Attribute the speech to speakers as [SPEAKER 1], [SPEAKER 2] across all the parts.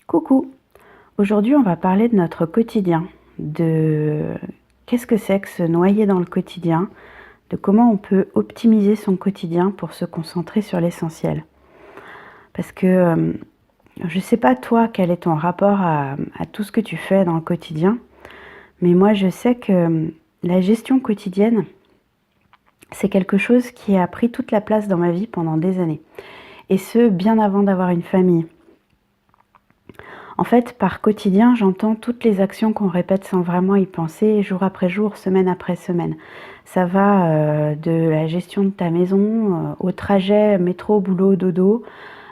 [SPEAKER 1] Coucou! Aujourd'hui, on va parler de notre quotidien, de qu'est-ce que c'est que se noyer dans le quotidien, de comment on peut optimiser son quotidien pour se concentrer sur l'essentiel. Parce que je ne sais pas toi quel est ton rapport à tout ce que tu fais dans le quotidien, mais moi je sais que la gestion quotidienne, c'est quelque chose qui a pris toute la place dans ma vie pendant des années. Et ce, bien avant d'avoir une famille. En fait, par quotidien, j'entends toutes les actions qu'on répète sans vraiment y penser, jour après jour, semaine après semaine. Ça va de la gestion de ta maison, au trajet métro, boulot, dodo,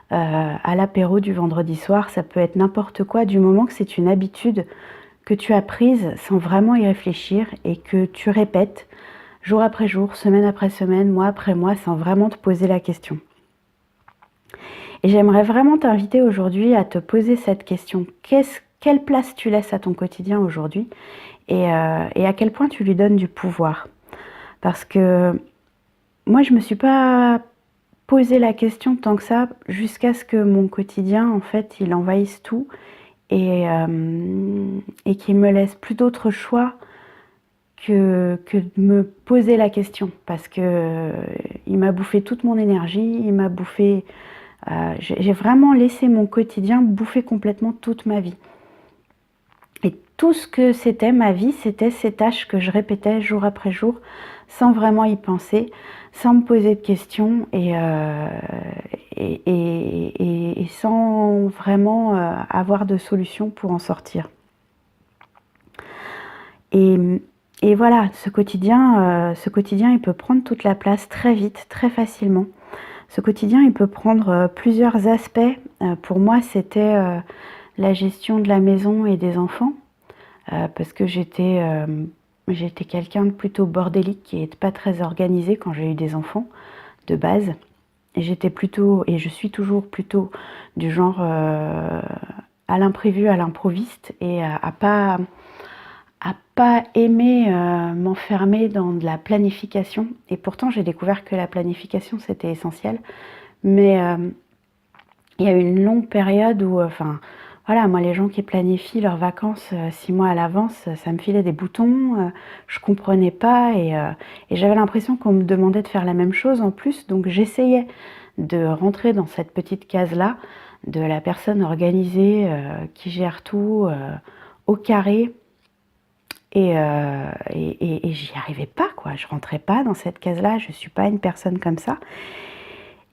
[SPEAKER 1] à l'apéro du vendredi soir. Ça peut être n'importe quoi, du moment que c'est une habitude que tu as prise sans vraiment y réfléchir et que tu répètes jour après jour, semaine après semaine, mois après mois, sans vraiment te poser la question. Et j'aimerais vraiment t'inviter aujourd'hui à te poser cette question. Quelle place tu laisses à ton quotidien aujourd'hui et à quel point tu lui donnes du pouvoir? Parce que moi, je ne me suis pas posé la question tant que ça, jusqu'à ce que mon quotidien, en fait, il envahisse tout et qu'il me laisse plus d'autre choix que de me poser la question. Parce que il m'a bouffé toute mon énergie, il m'a bouffé... j'ai vraiment laissé mon quotidien bouffer complètement toute ma vie. Et tout ce que c'était ma vie, c'était ces tâches que je répétais jour après jour, sans vraiment y penser, sans me poser de questions et sans vraiment avoir de solution pour en sortir. Et voilà, ce quotidien, il peut prendre toute la place très vite, très facilement. Ce quotidien, il peut prendre plusieurs aspects. Pour moi, c'était la gestion de la maison et des enfants, parce que j'étais quelqu'un de plutôt bordélique, qui n'est pas très organisé quand j'ai eu des enfants, de base. Et j'étais plutôt, et je suis toujours plutôt, du genre à l'imprévu, à l'improviste, et à pas aimer m'enfermer dans de la planification. Et pourtant, j'ai découvert que la planification, c'était essentiel. Mais il y a eu une longue période où, voilà, moi, les gens qui planifient leurs vacances 6 mois à l'avance, ça me filait des boutons, je comprenais pas et j'avais l'impression qu'on me demandait de faire la même chose en plus. Donc, j'essayais de rentrer dans cette petite case-là de la personne organisée qui gère tout au carré. Et j'y arrivais pas, quoi. Je rentrais pas dans cette case-là, je suis pas une personne comme ça.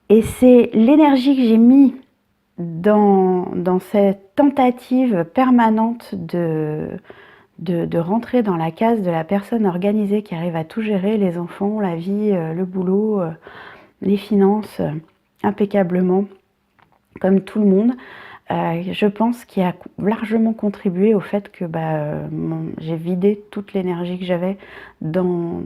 [SPEAKER 1] Et c'est l'énergie que j'ai mis dans cette tentative permanente de rentrer dans la case de la personne organisée qui arrive à tout gérer, les enfants, la vie, le boulot, les finances, impeccablement, comme tout le monde. Je pense qu'il a largement contribué au fait que j'ai vidé toute l'énergie que j'avais dans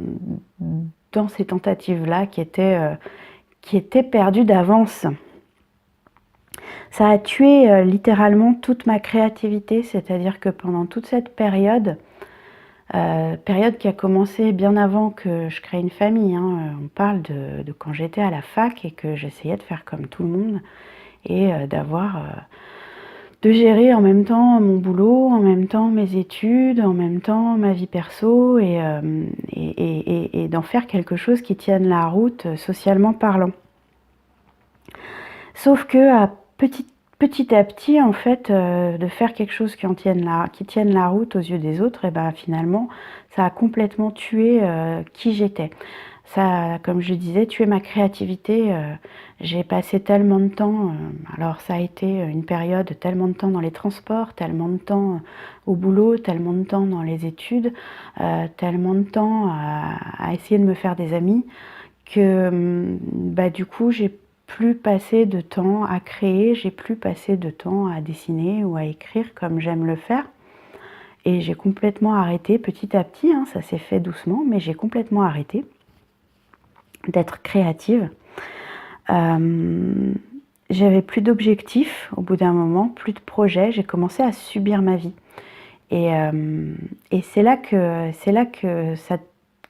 [SPEAKER 1] ces tentatives-là qui étaient perdues d'avance. Ça a tué littéralement toute ma créativité, c'est-à-dire que pendant toute cette période qui a commencé bien avant que je crée une famille, hein, on parle de quand j'étais à la fac et que j'essayais de faire comme tout le monde et de gérer en même temps mon boulot, en même temps mes études, en même temps ma vie perso et d'en faire quelque chose qui tienne la route socialement parlant. Sauf que petit à petit, en fait, de faire quelque chose qui tienne la route aux yeux des autres, et ben finalement, ça a complètement tué qui j'étais. Ça a, comme je disais, tué ma créativité. J'ai passé tellement de temps, alors ça a été une période, tellement de temps dans les transports, tellement de temps au boulot, tellement de temps dans les études, tellement de temps à essayer de me faire des amis, que du coup, j'ai plus passé de temps à créer, j'ai plus passé de temps à dessiner ou à écrire comme j'aime le faire. Et j'ai complètement arrêté petit à petit, hein, ça s'est fait doucement, mais j'ai complètement arrêté d'être créative. J'avais plus d'objectifs au bout d'un moment, plus de projets, j'ai commencé à subir ma vie. Et c'est là que ça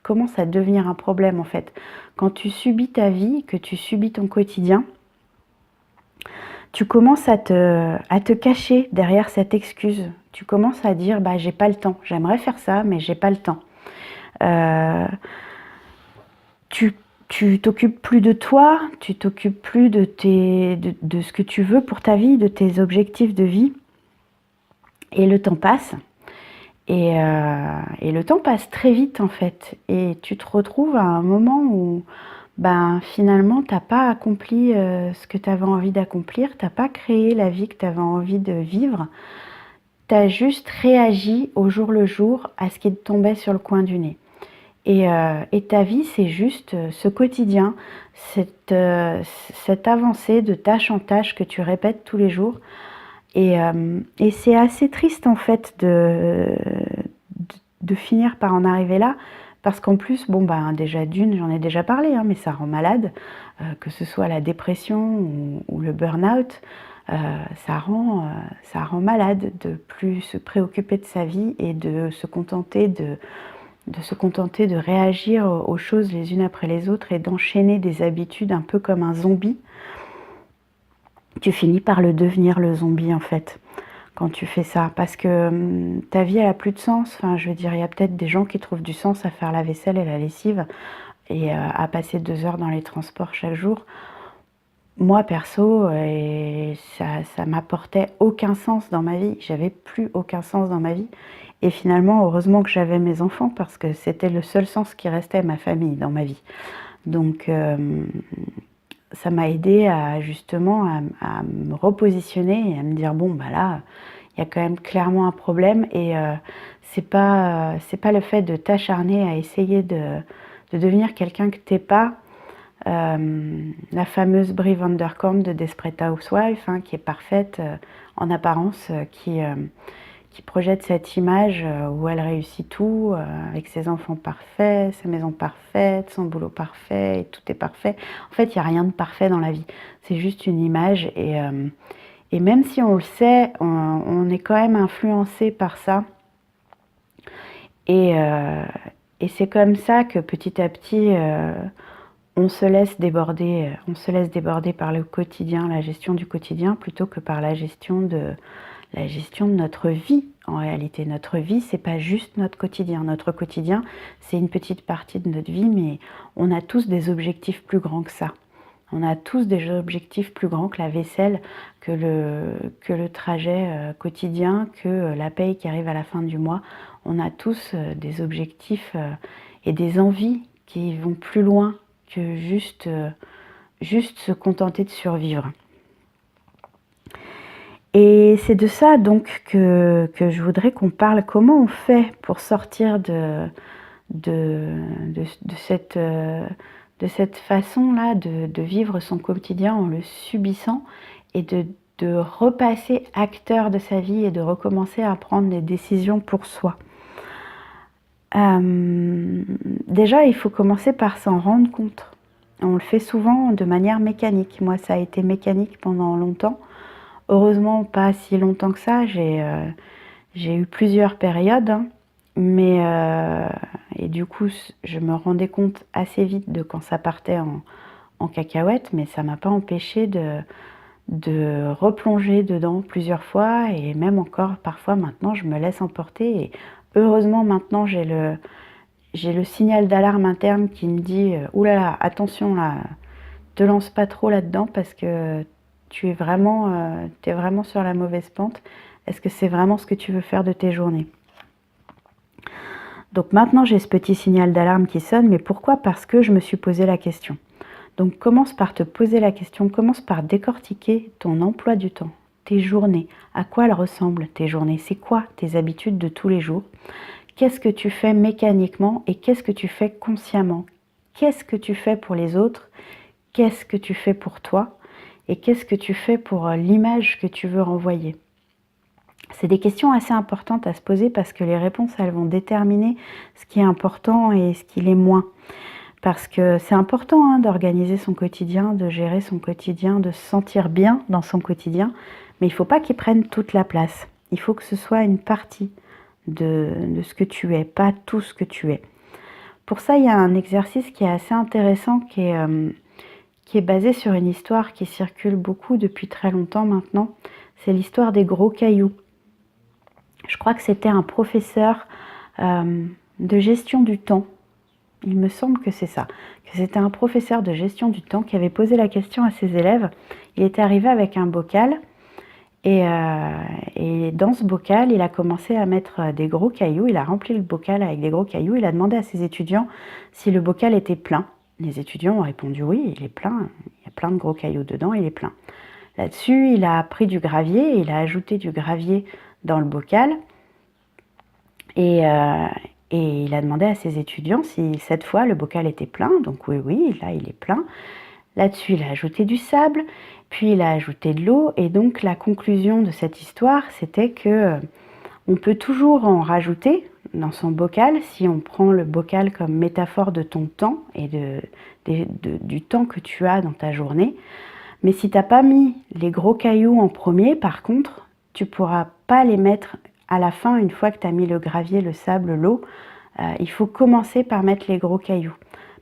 [SPEAKER 1] commence à devenir un problème en fait. Quand tu subis ta vie, que tu subis ton quotidien, tu commences à te cacher derrière cette excuse. Tu commences à dire, bah, j'ai pas le temps. J'aimerais faire ça, mais j'ai pas le temps. Tu t'occupes plus de toi, tu t'occupes plus de ce que tu veux pour ta vie, de tes objectifs de vie. Et le temps passe. Et le temps passe très vite en fait. Et tu te retrouves à un moment où ben, finalement tu n'as pas accompli ce que tu avais envie d'accomplir, tu n'as pas créé la vie que tu avais envie de vivre. Tu as juste réagi au jour le jour à ce qui te tombait sur le coin du nez. Et ta vie, c'est juste ce quotidien, cette avancée de tâche en tâche que tu répètes tous les jours. Et c'est assez triste en fait de finir par en arriver là, parce qu'en plus, bon ben déjà d'une, j'en ai déjà parlé, hein, mais ça rend malade, que ce soit la dépression ou le burn-out, ça rend malade de plus se préoccuper de sa vie et de se contenter de réagir aux choses les unes après les autres et d'enchaîner des habitudes un peu comme un zombie. Tu finis par le devenir, le zombie, en fait, quand tu fais ça. Parce que ta vie, elle a plus de sens. Enfin, je veux dire, il y a peut-être des gens qui trouvent du sens à faire la vaisselle et la lessive et à passer 2 heures dans les transports chaque jour. Moi, perso, ça m'apportait aucun sens dans ma vie. J'avais plus aucun sens dans ma vie. Et finalement, heureusement que j'avais mes enfants parce que c'était le seul sens qui restait à ma famille dans ma vie. Donc, ça m'a aidé à justement à me repositionner et à me dire bon bah là il y a quand même clairement un problème et c'est pas le fait de t'acharner à essayer de devenir quelqu'un que t'es pas, la fameuse Brie Van Der Kamp de Desperate Housewives, hein, qui est parfaite en apparence, qui projette cette image où elle réussit tout, avec ses enfants parfaits, sa maison parfaite, son boulot parfait, et tout est parfait. En fait, il n'y a rien de parfait dans la vie. C'est juste une image. Et même si on le sait, on est quand même influencé par ça. Et c'est comme ça que petit à petit, on se laisse déborder par le quotidien, la gestion du quotidien, plutôt que par la gestion de notre vie. En réalité, notre vie, c'est pas juste notre quotidien. Notre quotidien, c'est une petite partie de notre vie, mais on a tous des objectifs plus grands que ça. On a tous des objectifs plus grands que la vaisselle, que le trajet quotidien, que la paye qui arrive à la fin du mois. On a tous des objectifs et des envies qui vont plus loin que juste se contenter de survivre. Et c'est de ça donc que je voudrais qu'on parle. Comment on fait pour sortir de cette façon-là de vivre son quotidien en le subissant et de repasser acteur de sa vie et de recommencer à prendre des décisions pour soi. Déjà, il faut commencer par s'en rendre compte. On le fait souvent de manière mécanique. Moi, ça a été mécanique pendant longtemps. Heureusement, pas si longtemps que ça. J'ai eu plusieurs périodes, hein, mais et du coup, je me rendais compte assez vite de quand ça partait en cacahuète, mais ça m'a pas empêché de replonger dedans plusieurs fois et même encore parfois maintenant, je me laisse emporter. Et heureusement, maintenant, j'ai le signal d'alarme interne qui me dit ouh là là, attention là, te lance pas trop là-dedans parce que tu es vraiment sur la mauvaise pente. Est-ce que c'est vraiment ce que tu veux faire de tes journées? Donc maintenant, j'ai ce petit signal d'alarme qui sonne, mais pourquoi? Parce que je me suis posé la question. Donc commence par te poser la question, commence par décortiquer ton emploi du temps, tes journées. À quoi elles ressemblent tes journées? C'est quoi tes habitudes de tous les jours? Qu'est-ce que tu fais mécaniquement et qu'est-ce que tu fais consciemment? Qu'est-ce que tu fais pour les autres? Qu'est-ce que tu fais pour toi? Et qu'est-ce que tu fais pour l'image que tu veux renvoyer? C'est des questions assez importantes à se poser parce que les réponses, elles vont déterminer ce qui est important et ce qui l'est moins. Parce que c'est important hein, d'organiser son quotidien, de gérer son quotidien, de se sentir bien dans son quotidien, mais il ne faut pas qu'il prenne toute la place. Il faut que ce soit une partie de ce que tu es, pas tout ce que tu es. Pour ça, il y a un exercice qui est assez intéressant, qui qui est basée sur une histoire qui circule beaucoup depuis très longtemps maintenant. C'est l'histoire des gros cailloux. Je crois que c'était un professeur de gestion du temps. Il me semble que c'est ça. Que c'était un professeur de gestion du temps qui avait posé la question à ses élèves. Il était arrivé avec un bocal et dans ce bocal, il a commencé à mettre des gros cailloux. Il a rempli le bocal avec des gros cailloux. Il a demandé à ses étudiants si le bocal était plein. Les étudiants ont répondu oui, il est plein. Il y a plein de gros cailloux dedans, il est plein. Là-dessus, il a pris du gravier et il a ajouté du gravier dans le bocal. Et il a demandé à ses étudiants si cette fois le bocal était plein. Donc oui, là il est plein. Là-dessus, il a ajouté du sable, puis il a ajouté de l'eau. Et donc la conclusion de cette histoire, c'était que on peut toujours en rajouter dans son bocal si on prend le bocal comme métaphore de ton temps et du temps que tu as dans ta journée. Mais si tu n'as pas mis les gros cailloux en premier, par contre, tu ne pourras pas les mettre à la fin, une fois que tu as mis le gravier, le sable, l'eau. Il faut commencer par mettre les gros cailloux.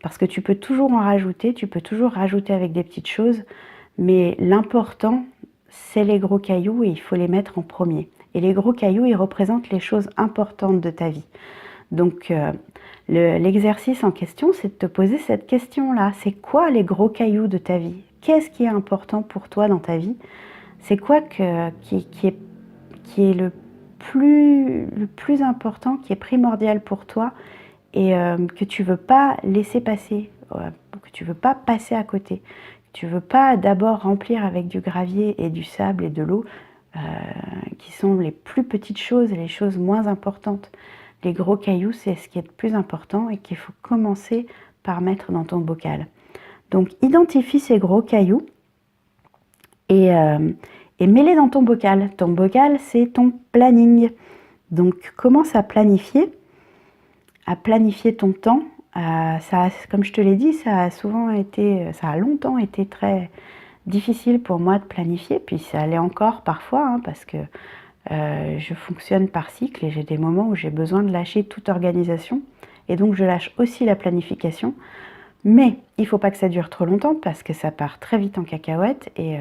[SPEAKER 1] Parce que tu peux toujours en rajouter, tu peux toujours rajouter avec des petites choses, mais l'important, c'est les gros cailloux et il faut les mettre en premier. Et les gros cailloux, ils représentent les choses importantes de ta vie. Donc, l'exercice en question, c'est de te poser cette question-là. C'est quoi les gros cailloux de ta vie? Qu'est-ce qui est important pour toi dans ta vie? C'est quoi qui est le plus important, qui est primordial pour toi et que tu veux pas laisser passer, que tu veux pas passer à côté. Tu veux pas d'abord remplir avec du gravier et du sable et de l'eau, qui sont les plus petites choses et les choses moins importantes. Les gros cailloux, c'est ce qui est le plus important et qu'il faut commencer par mettre dans ton bocal. Donc, identifie ces gros cailloux et mets-les dans ton bocal. Ton bocal, c'est ton planning. Donc, commence à planifier ton temps. Comme je te l'ai dit, ça a longtemps été très difficile pour moi de planifier, puis ça l'est encore parfois, parce que je fonctionne par cycle et j'ai des moments où j'ai besoin de lâcher toute organisation et donc je lâche aussi la planification. Mais il ne faut pas que ça dure trop longtemps parce que ça part très vite en cacahuète et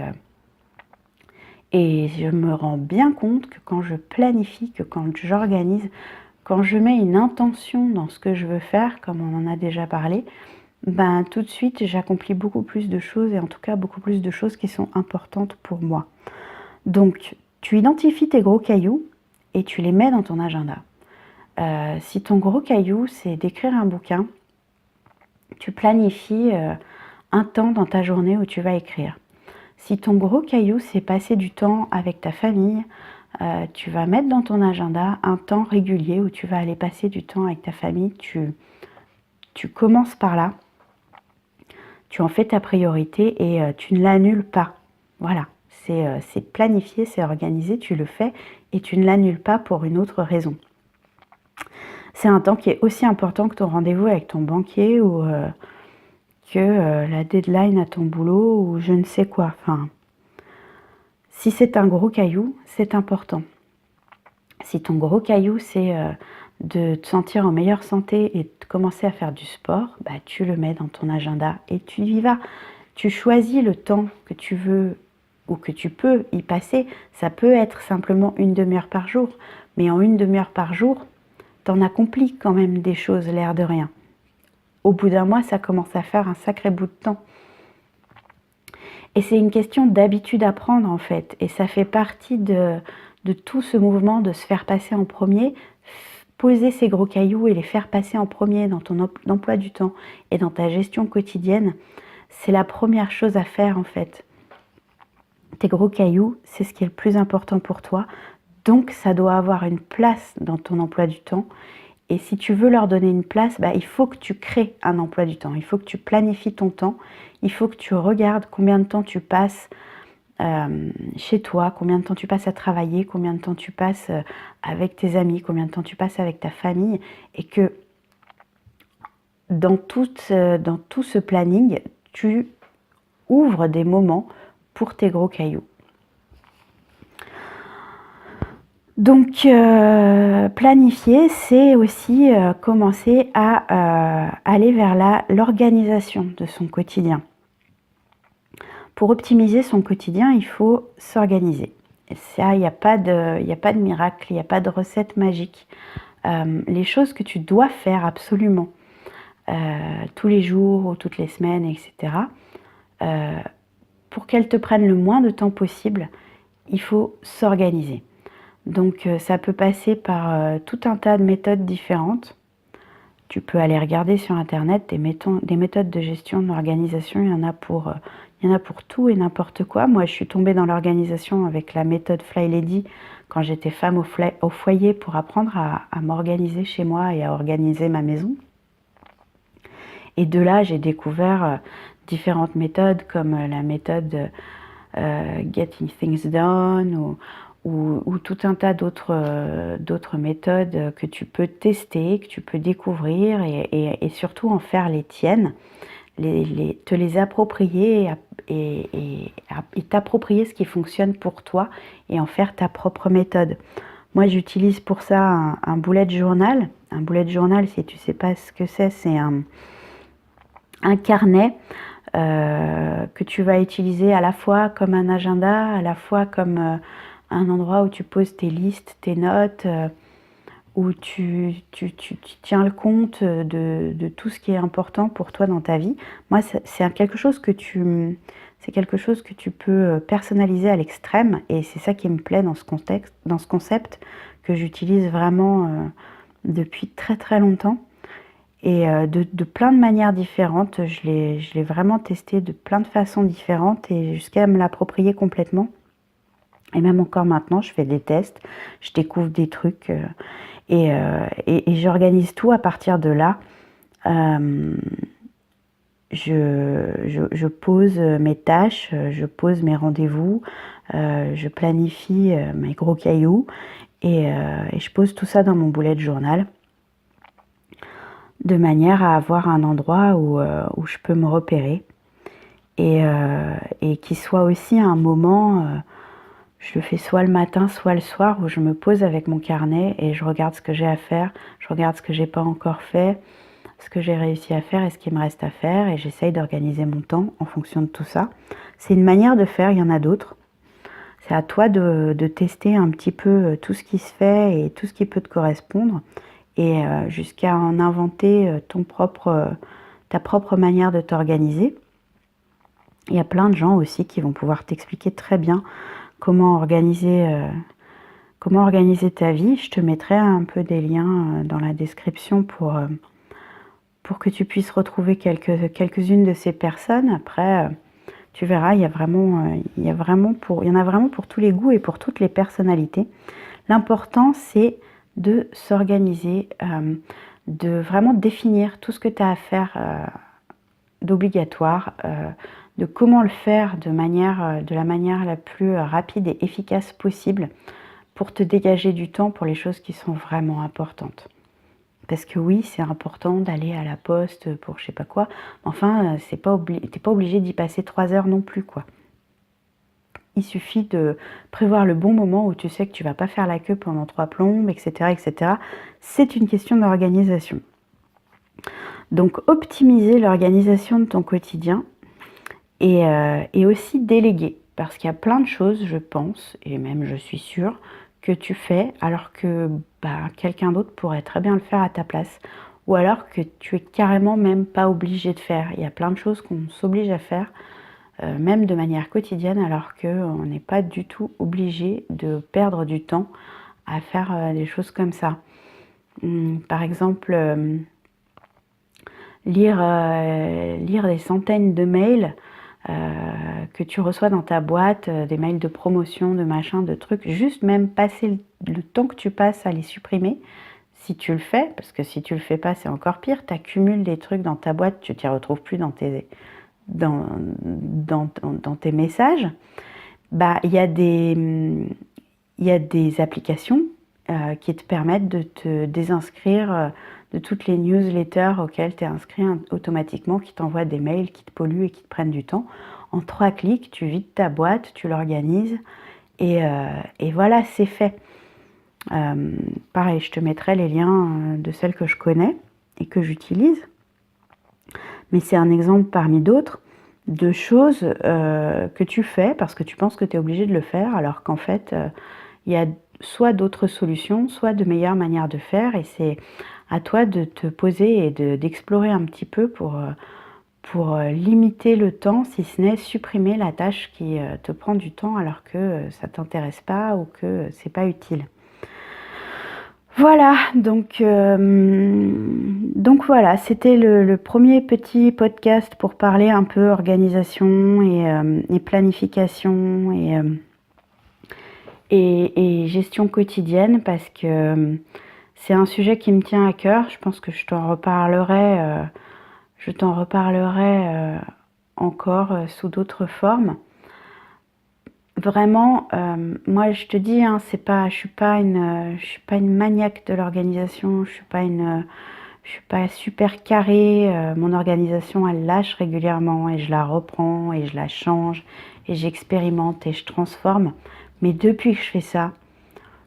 [SPEAKER 1] je me rends bien compte que quand je planifie, que quand j'organise, quand je mets une intention dans ce que je veux faire, comme on en a déjà parlé, tout de suite j'accomplis beaucoup plus de choses et en tout cas beaucoup plus de choses qui sont importantes pour moi. Donc tu identifies tes gros cailloux et tu les mets dans ton agenda. Si ton gros caillou c'est d'écrire un bouquin, tu planifies un temps dans ta journée où tu vas écrire. Si ton gros caillou c'est passer du temps avec ta famille, tu vas mettre dans ton agenda un temps régulier où tu vas aller passer du temps avec ta famille. Tu commences par là, tu en fais ta priorité et tu ne l'annules pas. Voilà, c'est planifié, c'est organisé, tu le fais et tu ne l'annules pas pour une autre raison. C'est un temps qui est aussi important que ton rendez-vous avec ton banquier ou que la deadline à ton boulot ou je ne sais quoi. Enfin, si c'est un gros caillou, c'est important. Si ton gros caillou, c'est de te sentir en meilleure santé et de commencer à faire du sport, tu le mets dans ton agenda et tu y vas. Tu choisis le temps que tu veux ou que tu peux y passer. Ça peut être simplement une demi-heure par jour, mais en une demi-heure par jour, t'en accomplis quand même des choses, l'air de rien. Au bout d'un mois, ça commence à faire un sacré bout de temps. Et c'est une question d'habitude à prendre en fait. Et ça fait partie de tout ce mouvement de se faire passer en premier, poser ces gros cailloux et les faire passer en premier dans ton emploi du temps et dans ta gestion quotidienne. C'est la première chose à faire en fait. Tes gros cailloux, c'est ce qui est le plus important pour toi. Donc ça doit avoir une place dans ton emploi du temps. Et si tu veux leur donner une place, il faut que tu crées un emploi du temps. Il faut que tu planifies ton temps. Il faut que tu regardes combien de temps tu passes chez toi, combien de temps tu passes à travailler, combien de temps tu passes avec tes amis, combien de temps tu passes avec ta famille. Et que dans tout ce planning, tu ouvres des moments pour tes gros cailloux. Donc, planifier, c'est aussi commencer à aller vers l'organisation de son quotidien. Pour optimiser son quotidien, il faut s'organiser. Ça, il n'y a pas de miracle, il n'y a pas de recette magique. Les choses que tu dois faire absolument, tous les jours ou toutes les semaines, etc., pour qu'elles te prennent le moins de temps possible, il faut s'organiser. Donc ça peut passer par tout un tas de méthodes différentes. Tu peux aller regarder sur internet des méthodes de gestion de l'organisation, il y en a pour tout et n'importe quoi. Moi je suis tombée dans l'organisation avec la méthode Fly Lady quand j'étais femme au foyer pour apprendre à m'organiser chez moi et à organiser ma maison. Et de là j'ai découvert différentes méthodes comme la méthode Getting Things Done ou tout un tas d'autres méthodes que tu peux tester, que tu peux découvrir et surtout en faire les tiennes, te les approprier et t'approprier ce qui fonctionne pour toi et en faire ta propre méthode. Moi j'utilise pour ça un bullet journal. Un bullet journal, si tu sais pas ce que c'est un carnet que tu vas utiliser à la fois comme un agenda, à la fois comme un endroit où tu poses tes listes, tes notes, où tu tiens le compte de tout ce qui est important pour toi dans ta vie. Moi, c'est quelque chose que tu peux personnaliser à l'extrême et c'est ça qui me plaît dans ce concept que j'utilise vraiment depuis très très longtemps. Et de plein de manières différentes, je l'ai vraiment testé de plein de façons différentes et jusqu'à me l'approprier complètement. Et même encore maintenant, je fais des tests, je découvre des trucs et j'organise tout à partir de là. Je pose mes tâches, je pose mes rendez-vous, je planifie mes gros cailloux et je pose tout ça dans mon bullet journal de manière à avoir un endroit où je peux me repérer et qui soit aussi un moment, je le fais soit le matin, soit le soir, où je me pose avec mon carnet et je regarde ce que j'ai à faire, je regarde ce que j'ai pas encore fait, ce que j'ai réussi à faire et ce qui me reste à faire et j'essaye d'organiser mon temps en fonction de tout ça. C'est une manière de faire, il y en a d'autres. C'est à toi de tester un petit peu tout ce qui se fait et tout ce qui peut te correspondre et jusqu'à en inventer ta propre manière de t'organiser. Il y a plein de gens aussi qui vont pouvoir t'expliquer très bien comment organiser ta vie. Je te mettrai un peu des liens dans la description pour que tu puisses retrouver quelques-unes de ces personnes. Après, tu verras, il y en a vraiment pour tous les goûts et pour toutes les personnalités. L'important, c'est de s'organiser, de vraiment définir tout ce que tu as à faire d'obligatoire, de comment le faire de la manière la plus rapide et efficace possible pour te dégager du temps pour les choses qui sont vraiment importantes. Parce que oui, c'est important d'aller à la poste pour je sais pas quoi, enfin, t'es pas obligé d'y passer 3 heures non plus, quoi. Il suffit de prévoir le bon moment où tu sais que tu vas pas faire la queue pendant 3 plombes, etc., etc. C'est une question d'organisation. Donc, optimiser l'organisation de ton quotidien et aussi déléguer. Parce qu'il y a plein de choses, je pense, et même je suis sûre, que tu fais alors que quelqu'un d'autre pourrait très bien le faire à ta place. Ou alors que tu es carrément même pas obligé de faire. Il y a plein de choses qu'on s'oblige à faire, même de manière quotidienne, alors qu'on n'est pas du tout obligé de perdre du temps à faire des choses comme ça. Par exemple, lire des centaines de mails que tu reçois dans ta boîte, des mails de promotion, de machin, de trucs, juste même passer le temps que tu passes à les supprimer, si tu le fais, parce que si tu le fais pas, c'est encore pire, tu accumules des trucs dans ta boîte, tu t'y retrouves plus dans tes messages. Il y a des applications qui te permettent de te désinscrire de toutes les newsletters auxquelles tu es inscrit automatiquement, qui t'envoient des mails qui te polluent et qui te prennent du temps. En 3 clics, tu vides ta boîte, tu l'organises et voilà, c'est fait. Pareil, je te mettrai les liens de celles que je connais et que j'utilise. Mais c'est un exemple parmi d'autres. de choses que tu fais parce que tu penses que tu es obligé de le faire, alors qu'en fait, il y a soit d'autres solutions, soit de meilleures manières de faire, et c'est à toi de te poser et d'explorer un petit peu pour limiter le temps, si ce n'est supprimer la tâche qui te prend du temps alors que ça t'intéresse pas ou que c'est pas utile. Voilà, donc voilà, c'était le premier petit podcast pour parler un peu organisation et planification et gestion quotidienne, parce que c'est un sujet qui me tient à cœur. Je pense que je t'en reparlerai encore sous d'autres formes. Vraiment, moi je te dis, hein, je suis pas une maniaque de l'organisation, je suis pas super carrée. Mon organisation, elle lâche régulièrement et je la reprends et je la change et j'expérimente et je transforme. Mais depuis que je fais ça,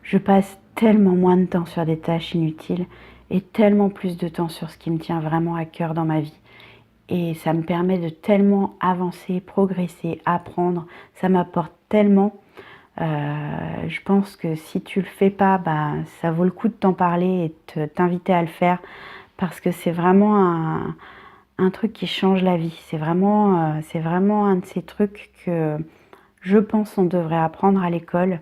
[SPEAKER 1] je passe tellement moins de temps sur des tâches inutiles et tellement plus de temps sur ce qui me tient vraiment à cœur dans ma vie. Et ça me permet de tellement avancer, progresser, apprendre. Ça m'apporte tellement. Je pense que si tu le fais pas, bah, ça vaut le coup de t'en parler et de t'inviter à le faire, parce que c'est vraiment un truc qui change la vie. C'est vraiment un de ces trucs que je pense on devrait apprendre à l'école.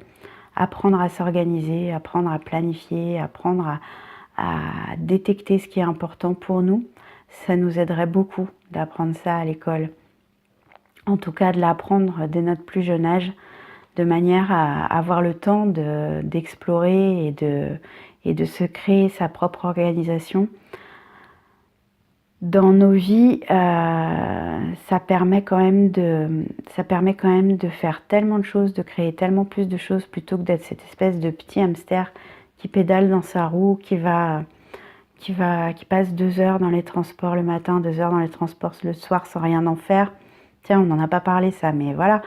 [SPEAKER 1] Apprendre à s'organiser, apprendre à planifier, apprendre à détecter ce qui est important pour nous. Ça nous aiderait beaucoup d'apprendre ça à l'école. En tout cas, de l'apprendre dès notre plus jeune âge, de manière à avoir le temps d'explorer et de se créer sa propre organisation. Dans nos vies, ça permet quand même de faire tellement de choses, de créer tellement plus de choses, plutôt que d'être cette espèce de petit hamster qui pédale dans sa roue, qui passe 2 heures dans les transports le matin, 2 heures dans les transports le soir sans rien en faire. Tiens, on n'en a pas parlé ça, mais voilà.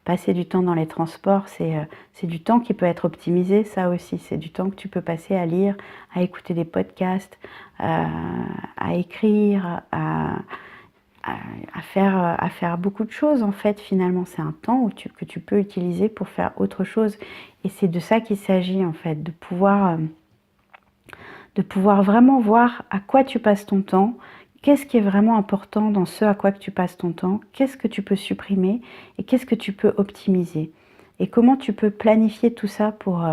[SPEAKER 1] Passer du temps dans les transports, c'est du temps qui peut être optimisé, ça aussi. C'est du temps que tu peux passer à lire, à écouter des podcasts, à écrire, à faire beaucoup de choses, en fait. Finalement, c'est un temps que tu peux utiliser pour faire autre chose. Et c'est de ça qu'il s'agit, en fait, de pouvoir vraiment voir à quoi tu passes ton temps, qu'est-ce qui est vraiment important dans ce à quoi que tu passes ton temps, qu'est-ce que tu peux supprimer et qu'est-ce que tu peux optimiser. Et comment tu peux planifier tout ça pour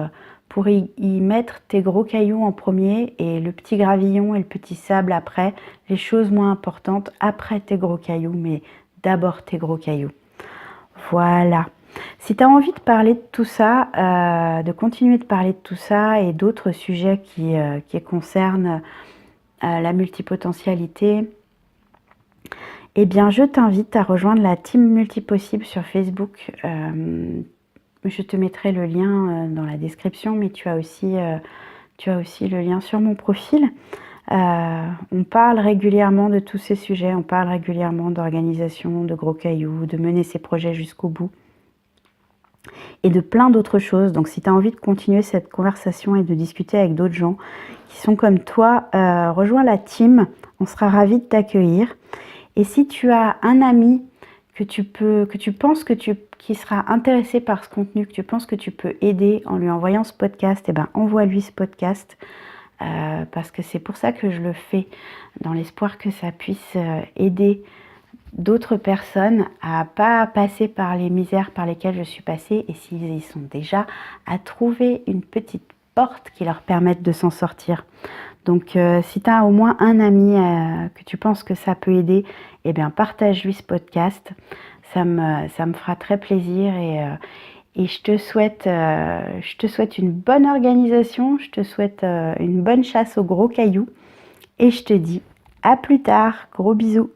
[SPEAKER 1] y mettre tes gros cailloux en premier et le petit gravillon et le petit sable après, les choses moins importantes après tes gros cailloux, mais d'abord tes gros cailloux. Voilà. Si tu as envie de parler de tout ça, de continuer de parler de tout ça et d'autres sujets qui concernent la multipotentialité, eh bien je t'invite à rejoindre la team Multipossible sur Facebook. Je te mettrai le lien dans la description, mais tu as aussi le lien sur mon profil. On parle régulièrement de tous ces sujets, on parle régulièrement d'organisation, de gros cailloux, de mener ses projets jusqu'au bout et de plein d'autres choses. Donc si tu as envie de continuer cette conversation et de discuter avec d'autres gens qui sont comme toi, rejoins la team, on sera ravis de t'accueillir. Et si tu as un ami que tu penses qui sera intéressé par ce contenu, que tu penses que tu peux aider en lui envoyant ce podcast, eh ben envoie-lui ce podcast, parce que c'est pour ça que je le fais, dans l'espoir que ça puisse aider d'autres personnes à pas passer par les misères par lesquelles je suis passée, et s'ils y sont déjà, à trouver une petite porte qui leur permette de s'en sortir. Donc si tu as au moins un ami que tu penses que ça peut aider, eh bien partage-lui ce podcast. Ça me fera très plaisir, et je te souhaite une bonne organisation, je te souhaite une bonne chasse aux gros cailloux, et je te dis à plus tard. Gros bisous.